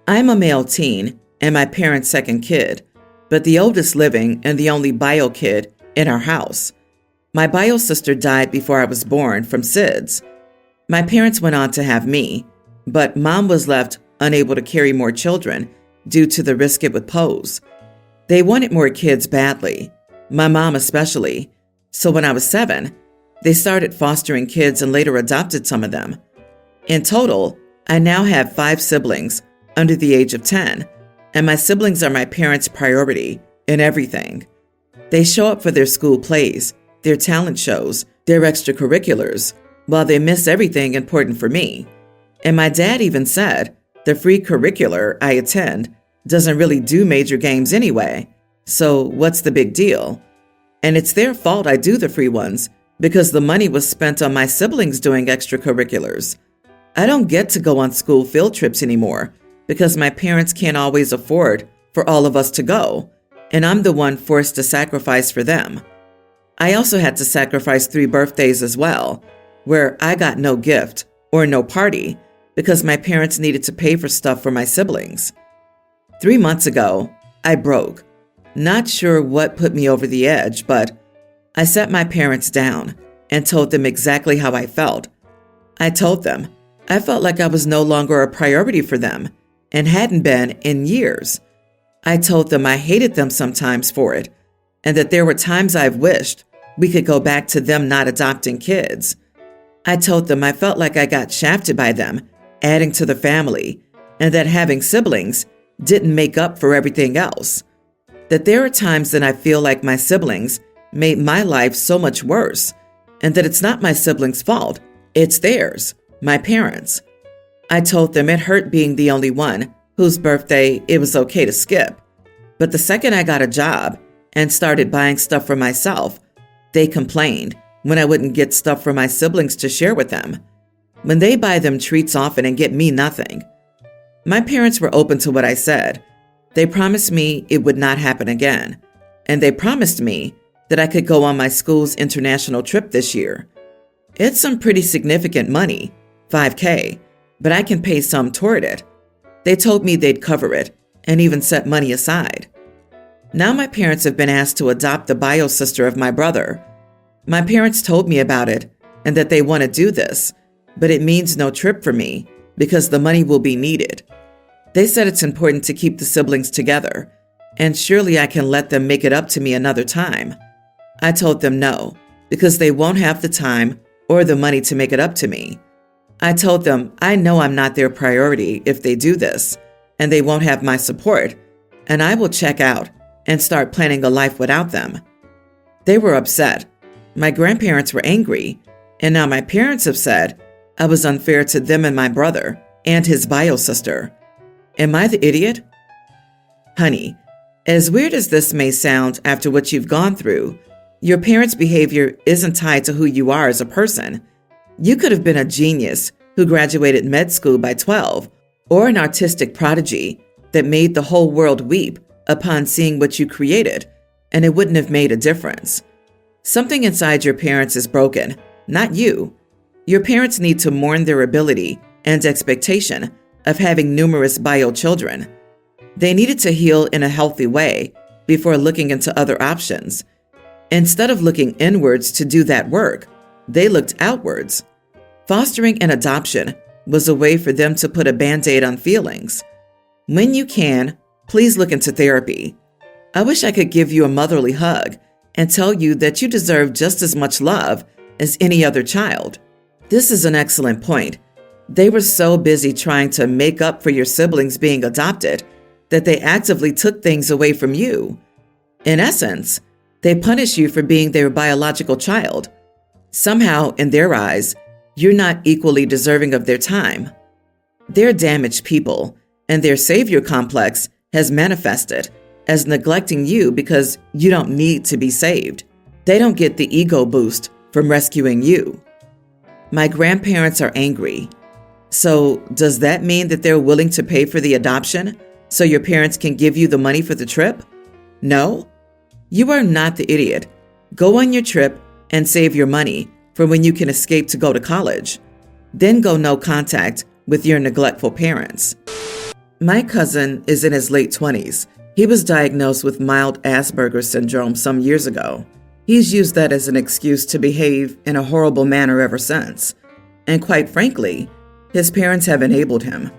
I'm a male teen and my parents' second kid, but the oldest living and the only bio kid in our house. My bio sister died before I was born from SIDS. My parents went on to have me, but mom was left unable to carry more children due to the risk it would pose. They wanted more kids badly, my mom especially, so when I was 7, they started fostering kids and later adopted some of them. In total, I now have 5 siblings under the age of 10, and my siblings are my parents' priority in everything. They show up for their school plays, their talent shows, their extracurriculars, while they miss everything important for me. And my dad even said, the free curricular I attend doesn't really do major games anyway, so what's the big deal? And it's their fault I do the free ones because the money was spent on my siblings doing extracurriculars. I don't get to go on school field trips anymore because my parents can't always afford for all of us to go, and I'm the one forced to sacrifice for them. I also had to sacrifice 3 birthdays as well, where I got no gift or no party because my parents needed to pay for stuff for my siblings. 3 months ago, I broke. Not sure what put me over the edge, but I sat my parents down and told them exactly how I felt. I told them I felt like I was no longer a priority for them and hadn't been in years. I told them I hated them sometimes for it and that there were times I've wished we could go back to them not adopting kids. I told them I felt like I got shafted by them, adding to the family, and that having siblings didn't make up for everything else. That there are times that I feel like my siblings made my life so much worse, and that it's not my siblings' fault, it's theirs, my parents. I told them it hurt being the only one whose birthday it was okay to skip. But the second I got a job and started buying stuff for myself, they complained when I wouldn't get stuff for my siblings to share with them. When they buy them treats often and get me nothing. My parents were open to what I said. They promised me it would not happen again, and they promised me that I could go on my school's international trip this year. It's some pretty significant money, $5,000, but I can pay some toward it. They told me they'd cover it and even set money aside. Now my parents have been asked to adopt the bio sister of my brother. My parents told me about it and that they want to do this, but it means no trip for me because the money will be needed. They said it's important to keep the siblings together, and surely I can let them make it up to me another time. I told them no, because they won't have the time or the money to make it up to me. I told them I know I'm not their priority if they do this, and they won't have my support, and I will check out and start planning a life without them. They were upset. My grandparents were angry, and now my parents have said I was unfair to them and my brother and his bio sister. Am I the idiot? Honey, as weird as this may sound after what you've gone through, your parents' behavior isn't tied to who you are as a person. You could have been a genius who graduated med school by 12, or an artistic prodigy that made the whole world weep upon seeing what you created, and it wouldn't have made a difference. Something inside your parents is broken, not you. Your parents need to mourn their ability and expectation of having numerous bio children. They needed to heal in a healthy way before looking into other options. Instead of looking inwards to do that work, they looked outwards. Fostering an adoption was a way for them to put a Band-Aid on feelings. When you can, please look into therapy. I wish I could give you a motherly hug and tell you that you deserve just as much love as any other child. This is an excellent point. They were so busy trying to make up for your siblings being adopted that they actively took things away from you. In essence, they punish you for being their biological child. Somehow, in their eyes, you're not equally deserving of their time. They're damaged people, and their savior complex has manifested as neglecting you because you don't need to be saved. They don't get the ego boost from rescuing you. My grandparents are angry. So does that mean that they're willing to pay for the adoption so your parents can give you the money for the trip? No? You are not the idiot. Go on your trip and save your money for when you can escape to go to college. Then go no contact with your neglectful parents. My cousin is in his late 20s. He was diagnosed with mild Asperger's syndrome some years ago. He's used that as an excuse to behave in a horrible manner ever since. And quite frankly, his parents have enabled him.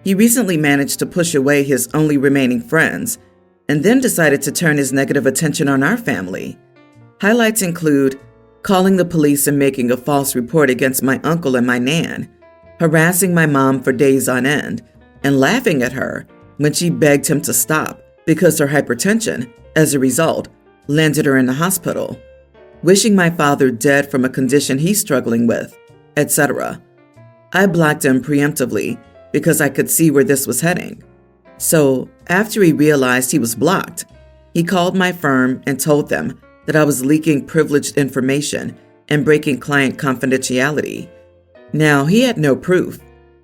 He recently managed to push away his only remaining friends and then decided to turn his negative attention on our family. Highlights include calling the police and making a false report against my uncle and my nan, harassing my mom for days on end, and laughing at her when she begged him to stop because her hypertension, as a result, landed her in the hospital, wishing my father dead from a condition he's struggling with, etc. I blocked him preemptively because I could see where this was heading. So, after he realized he was blocked, he called my firm and told them that I was leaking privileged information and breaking client confidentiality. Now, he had no proof,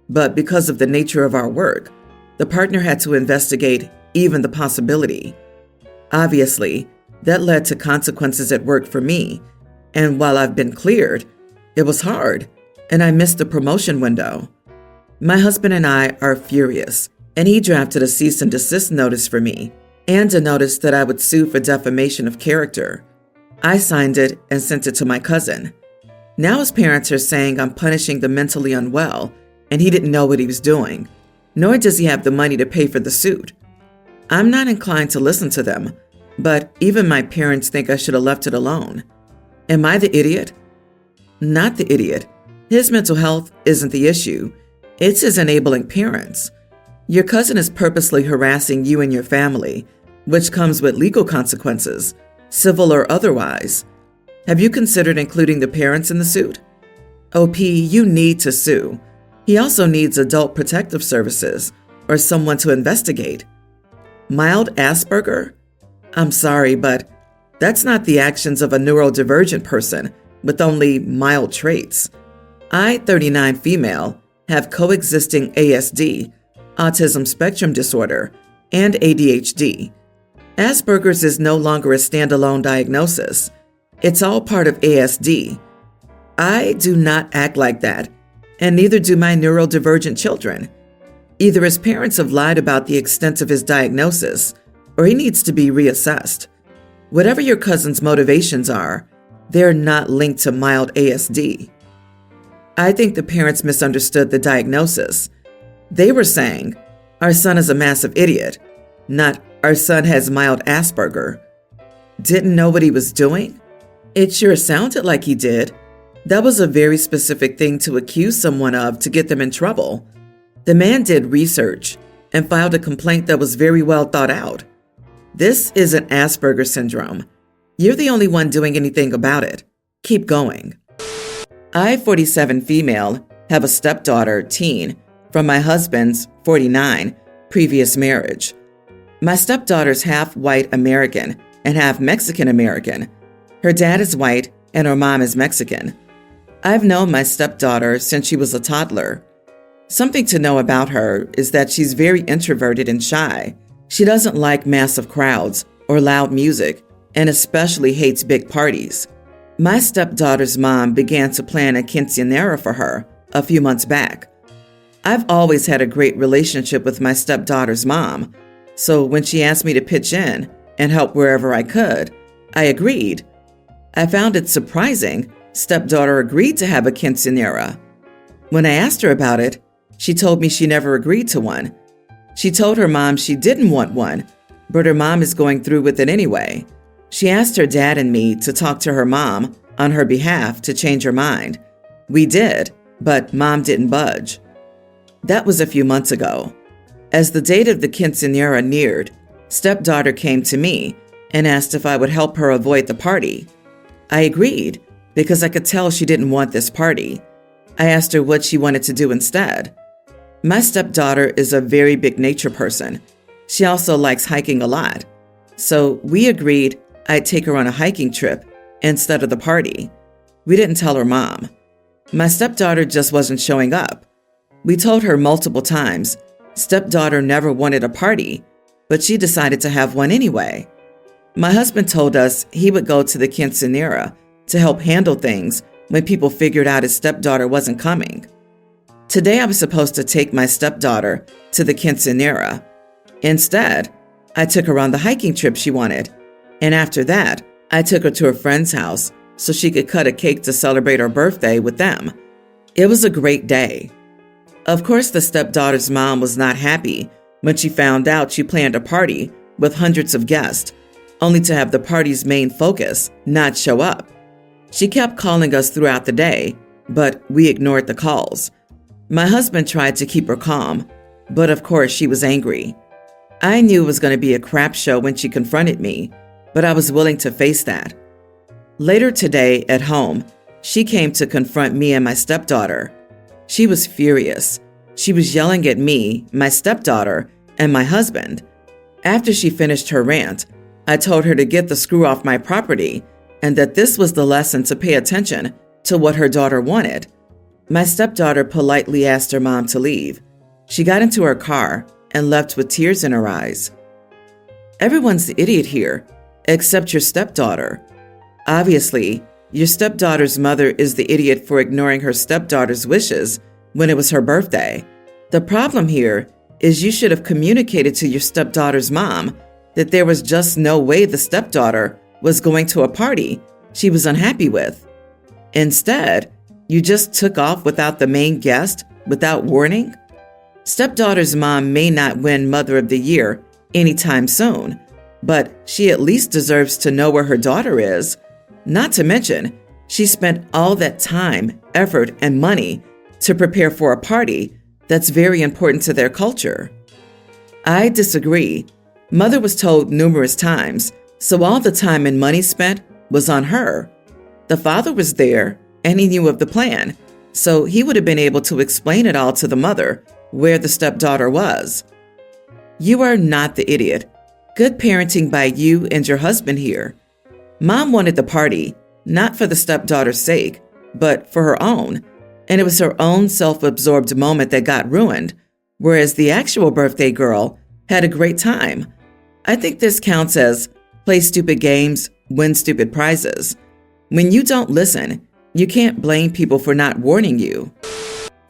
but because of the nature of our work, the partner had to investigate even the possibility. Obviously, that led to consequences at work for me, and while I've been cleared, it was hard, and I missed the promotion window. My husband and I are furious, and he drafted a cease and desist notice for me, and a notice that I would sue for defamation of character. I signed it and sent it to my cousin. Now his parents are saying I'm punishing the mentally unwell, and he didn't know what he was doing, nor does he have the money to pay for the suit. I'm not inclined to listen to them, but even my parents think I should have left it alone. Am I the idiot? Not the idiot. His mental health isn't the issue. It's his enabling parents. Your cousin is purposely harassing you and your family, which comes with legal consequences, civil or otherwise. Have you considered including the parents in the suit? OP, you need to sue. He also needs adult protective services or someone to investigate. Mild Asperger? I'm sorry, but that's not the actions of a neurodivergent person with only mild traits. I, 39 female, have coexisting ASD, autism spectrum disorder, and ADHD. Asperger's is no longer a standalone diagnosis. It's all part of ASD. I do not act like that, and neither do my neurodivergent children. Either his parents have lied about the extent of his diagnosis, or he needs to be reassessed. Whatever your cousin's motivations are, they're not linked to mild ASD. I think the parents misunderstood the diagnosis. They were saying, our son is a massive idiot, not our son has mild Asperger. Didn't know what he was doing? It sure sounded like he did. That was a very specific thing to accuse someone of to get them in trouble. The man did research and filed a complaint that was very well thought out. This isn't Asperger's syndrome. You're the only one doing anything about it. Keep going. I, 47 female, have a stepdaughter, teen, from my husband's, 49, previous marriage. My stepdaughter's half white American and half Mexican American. Her dad is white and her mom is Mexican. I've known my stepdaughter since she was a toddler. Something to know about her is that she's very introverted and shy. She doesn't like massive crowds or loud music, and especially hates big parties. My stepdaughter's mom began to plan a quinceañera for her a few months back. I've always had a great relationship with my stepdaughter's mom, so when she asked me to pitch in and help wherever I could, I agreed. I found it surprising stepdaughter agreed to have a quinceañera. When I asked her about it, she told me she never agreed to one. She told her mom she didn't want one, but her mom is going through with it anyway. She asked her dad and me to talk to her mom on her behalf to change her mind. We did, but mom didn't budge. That was a few months ago. As the date of the quinceañera neared, stepdaughter came to me and asked if I would help her avoid the party. I agreed because I could tell she didn't want this party. I asked her what she wanted to do instead. My stepdaughter is a very big nature person. She also likes hiking a lot. So we agreed I'd take her on a hiking trip instead of the party. We didn't tell her mom. My stepdaughter just wasn't showing up. We told her multiple times. Stepdaughter never wanted a party, but she decided to have one anyway. My husband told us he would go to the quinceañera to help handle things when people figured out his stepdaughter wasn't coming. Today I was supposed to take my stepdaughter to the quinceañera. Instead, I took her on the hiking trip she wanted. And after that, I took her to a friend's house so she could cut a cake to celebrate her birthday with them. It was a great day. Of course, the stepdaughter's mom was not happy when she found out she planned a party with hundreds of guests, only to have the party's main focus not show up. She kept calling us throughout the day, but we ignored the calls. My husband tried to keep her calm, but of course she was angry. I knew it was going to be a crap show when she confronted me, but I was willing to face that. Later today at home, she came to confront me and my stepdaughter. She was furious. She was yelling at me, my stepdaughter, and my husband. After she finished her rant, I told her to get the screw off my property and that this was the lesson to pay attention to what her daughter wanted. My stepdaughter politely asked her mom to leave. She got into her car and left with tears in her eyes. Everyone's the idiot here, except your stepdaughter. Obviously, your stepdaughter's mother is the idiot for ignoring her stepdaughter's wishes when it was her birthday. The problem here is you should have communicated to your stepdaughter's mom that there was just no way the stepdaughter was going to a party she was unhappy with. Instead, you just took off without the main guest, without warning. Stepdaughter's mom may not win Mother of the Year anytime soon, but she at least deserves to know where her daughter is. Not to mention, she spent all that time, effort, and money to prepare for a party that's very important to their culture. I disagree. Mother was told numerous times, so all the time and money spent was on her. The father was there, and he knew of the plan, so he would have been able to explain it all to the mother where the stepdaughter was. You are not the idiot. Good parenting by you and your husband here. Mom wanted the party, not for the stepdaughter's sake, but for her own, and it was her own self-absorbed moment that got ruined, whereas the actual birthday girl had a great time. I think this counts as play stupid games, win stupid prizes. When you don't listen, you can't blame people for not warning you.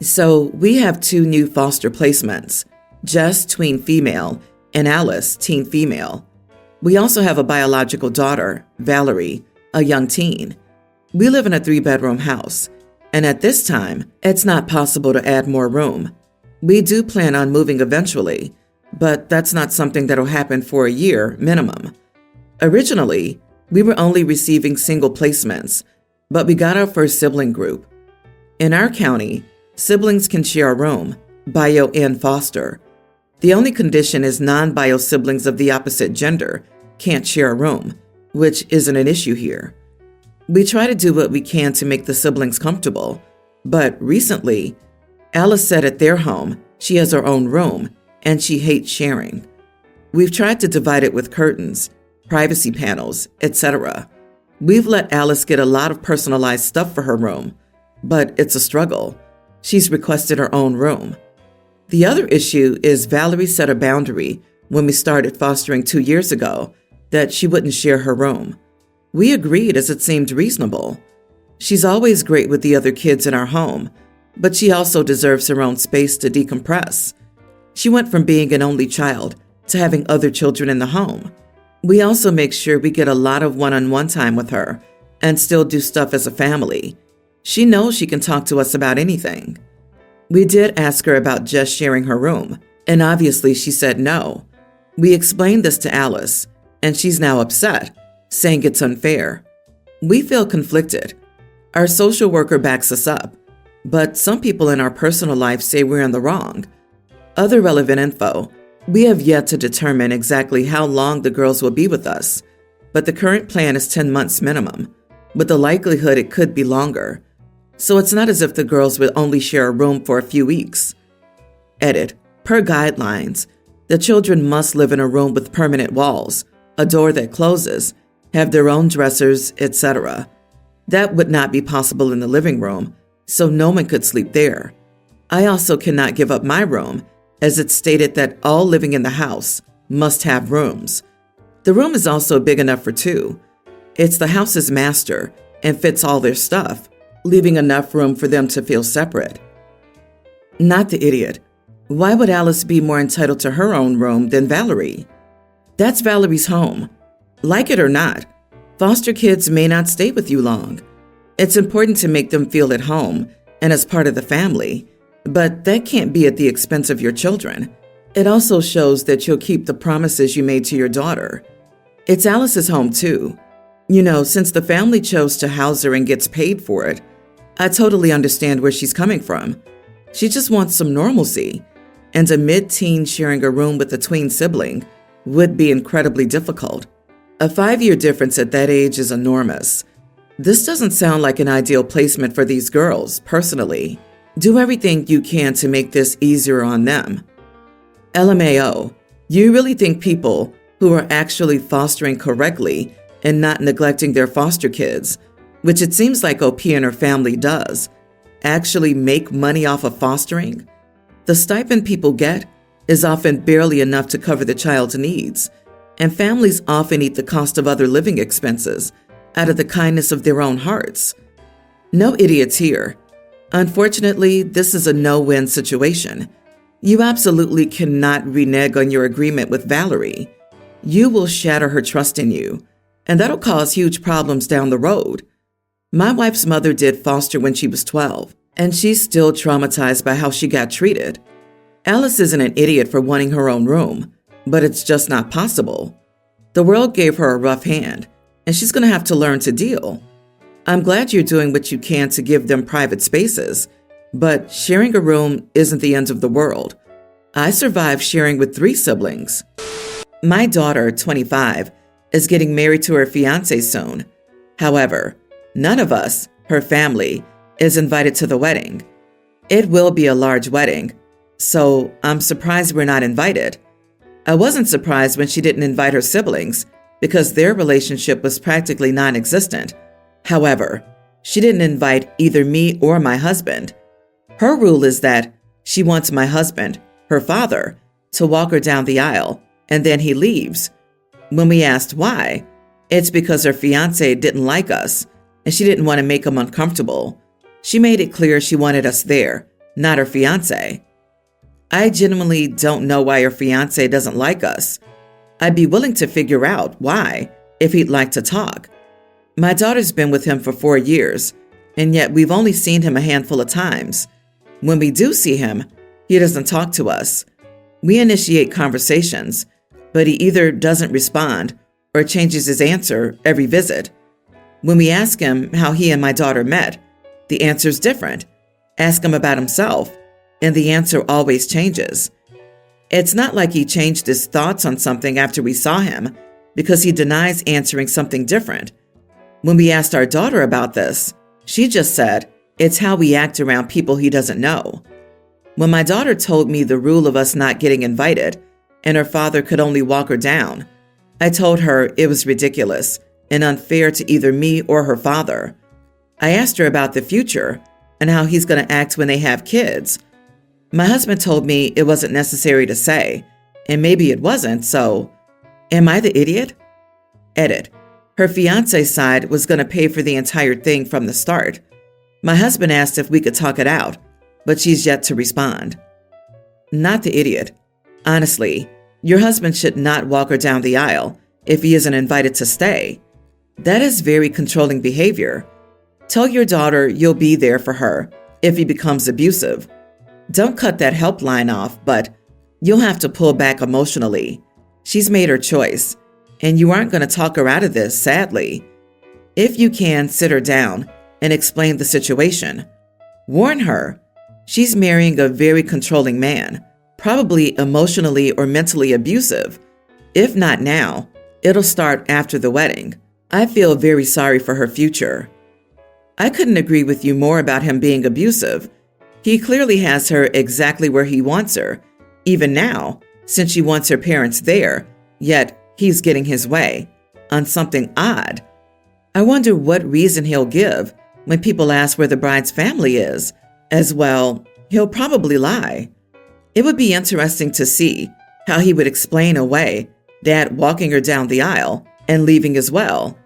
So we have 2 new foster placements, Jess, tween female, and Alice, teen female. We also have a biological daughter, Valerie, a young teen. We live in a 3-bedroom house, and at this time, it's not possible to add more room. We do plan on moving eventually, but that's not something that'll happen for a year minimum. Originally, we were only receiving single placements, but we got our first sibling group. In our county, siblings can share a room, bio and foster. The only condition is non-bio siblings of the opposite gender can't share a room, which isn't an issue here. We try to do what we can to make the siblings comfortable, but recently, Alice said at their home she has her own room and she hates sharing. We've tried to divide it with curtains, privacy panels, etc. We've let Alice get a lot of personalized stuff for her room, but it's a struggle. She's requested her own room. The other issue is Valerie set a boundary when we started fostering 2 years ago that she wouldn't share her room. We agreed as it seemed reasonable. She's always great with the other kids in our home, but she also deserves her own space to decompress. She went from being an only child to having other children in the home. We also make sure we get a lot of one-on-one time with her and still do stuff as a family. She knows she can talk to us about anything. We did ask her about Jess sharing her room, and obviously she said no. We explained this to Alice, and she's now upset, saying it's unfair. We feel conflicted. Our social worker backs us up, but some people in our personal life say we're in the wrong. Other relevant info: we have yet to determine exactly how long the girls will be with us, but the current plan is 10 months minimum, with the likelihood it could be longer. So it's not as if the girls will only share a room for a few weeks. Edit: per guidelines, the children must live in a room with permanent walls, a door that closes, have their own dressers, etc. That would not be possible in the living room, so no one could sleep there. I also cannot give up my room, as it's stated that all living in the house must have rooms. The room is also big enough for 2. It's the house's master and fits all their stuff, leaving enough room for them to feel separate. Not the idiot. Why would Alice be more entitled to her own room than Valerie? That's Valerie's home. Like it or not, foster kids may not stay with you long. It's important to make them feel at home and as part of the family, but that can't be at the expense of your children. It also shows that you'll keep the promises you made to your daughter. It's Alice's home too. Since the family chose to house her and gets paid for it, I totally understand where she's coming from. She just wants some normalcy, and a mid-teen sharing a room with a twin sibling would be incredibly difficult. A 5-year difference at that age is enormous. This doesn't sound like an ideal placement for these girls, personally. Do everything you can to make this easier on them. LMAO, you really think people who are actually fostering correctly and not neglecting their foster kids, which it seems like OP and her family does, actually make money off of fostering? The stipend people get is often barely enough to cover the child's needs, and families often eat the cost of other living expenses out of the kindness of their own hearts. No idiots here. Unfortunately, this is a no-win situation. You absolutely cannot renege on your agreement with Valerie. You will shatter her trust in you, and that'll cause huge problems down the road. My wife's mother did foster when she was 12, and she's still traumatized by how she got treated. Alice isn't an idiot for wanting her own room, but it's just not possible. The world gave her a rough hand, and she's going to have to learn to deal. I'm glad you're doing what you can to give them private spaces, but sharing a room isn't the end of the world. I survived sharing with 3 siblings. My daughter, 25, is getting married to her fiancé soon. However, none of us, her family, is invited to the wedding. It will be a large wedding, so I'm surprised we're not invited. I wasn't surprised when she didn't invite her siblings because their relationship was practically non-existent. However, she didn't invite either me or my husband. Her rule is that she wants my husband, her father, to walk her down the aisle, and then he leaves. When we asked why, it's because her fiancé didn't like us, and she didn't want to make him uncomfortable. She made it clear she wanted us there, not her fiancé. I genuinely don't know why her fiancé doesn't like us. I'd be willing to figure out why, if he'd like to talk. My daughter's been with him for 4 years, and yet we've only seen him a handful of times. When we do see him, he doesn't talk to us. We initiate conversations, but he either doesn't respond or changes his answer every visit. When we ask him how he and my daughter met, the answer's different. Ask him about himself, and the answer always changes. It's not like he changed his thoughts on something after we saw him, because he denies answering something different. When we asked our daughter about this, she just said, it's how we act around people he doesn't know. When my daughter told me the rule of us not getting invited and her father could only walk her down, I told her it was ridiculous and unfair to either me or her father. I asked her about the future and how he's going to act when they have kids. My husband told me it wasn't necessary to say, and maybe it wasn't, so am I the idiot? Edit. Her fiancé's side was going to pay for the entire thing from the start. My husband asked if we could talk it out, but she's yet to respond. Not the idiot. Honestly, your husband should not walk her down the aisle if he isn't invited to stay. That is very controlling behavior. Tell your daughter you'll be there for her if he becomes abusive. Don't cut that helpline off, but you'll have to pull back emotionally. She's made her choice, and you aren't going to talk her out of this, sadly. If you can, sit her down and explain the situation. Warn her. She's marrying a very controlling man, probably emotionally or mentally abusive. If not now, it'll start after the wedding. I feel very sorry for her future. I couldn't agree with you more about him being abusive. He clearly has her exactly where he wants her, even now, since she wants her parents there, yet he's getting his way on something odd. I wonder what reason he'll give when people ask where the bride's family is. As well, he'll probably lie. It would be interesting to see how he would explain away Dad walking her down the aisle and leaving as well.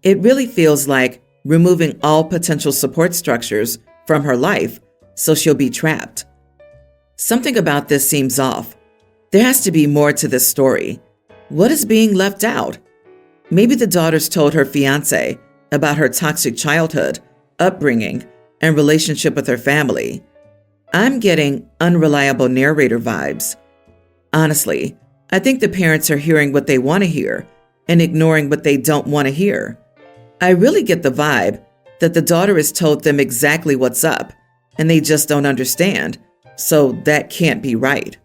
It really feels like removing all potential support structures from her life, so she'll be trapped. Something about this seems off. There has to be more to this story. What is being left out? Maybe the daughters told her fiancé about her toxic childhood, upbringing, and relationship with her family. I'm getting unreliable narrator vibes. Honestly, I think the parents are hearing what they want to hear and ignoring what they don't want to hear. I really get the vibe that the daughter has told them exactly what's up, and they just don't understand, so that can't be right.